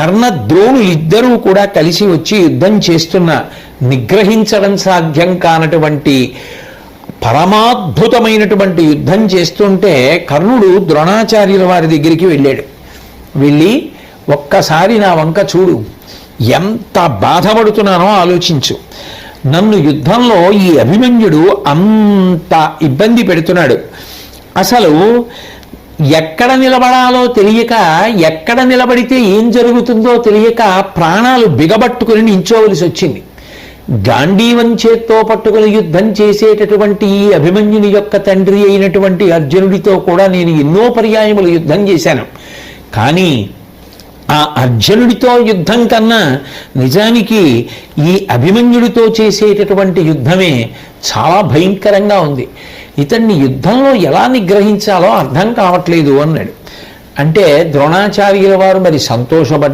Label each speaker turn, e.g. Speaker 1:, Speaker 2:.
Speaker 1: కర్ణ ద్రోణులు ఇద్దరూ కూడా కలిసి వచ్చి యుద్ధం చేస్తున్న నిగ్రహించడం సాధ్యం కానటువంటి పరమాద్భుతమైనటువంటి యుద్ధం చేస్తుంటే కర్ణుడు ద్రోణాచార్యుల వారి దగ్గరికి వెళ్ళాడు. వెళ్ళి ఒక్కసారి నా వంక చూడు, ఎంత బాధపడుతున్నానో ఆలోచించు. నన్ను యుద్ధంలో ఈ అభిమన్యుడు అంత ఇబ్బంది పెడుతున్నాడు. అసలు ఎక్కడ నిలబడాలో తెలియక, ఎక్కడ నిలబడితే ఏం జరుగుతుందో తెలియక ప్రాణాలు బిగబట్టుకుని నించోవలసి వచ్చింది. గాంధీవం చేత్తో పట్టుకుని యుద్ధం చేసేటటువంటి ఈ అభిమన్యుని యొక్క తండ్రి అయినటువంటి అర్జునుడితో కూడా నేను ఎన్నో పర్యాయములు యుద్ధం చేశాను. కానీ ఆ అర్జునుడితో యుద్ధం కన్నా నిజానికి ఈ అభిమన్యుడితో చేసేటటువంటి యుద్ధమే చాలా భయంకరంగా ఉంది. ఇతన్ని యుద్ధంలో ఎలా నిగ్రహించాలో అర్థం కావట్లేదు అన్నాడు. అంటే ద్రోణాచార్యుల వారు మరి సంతోషపడ్డారు.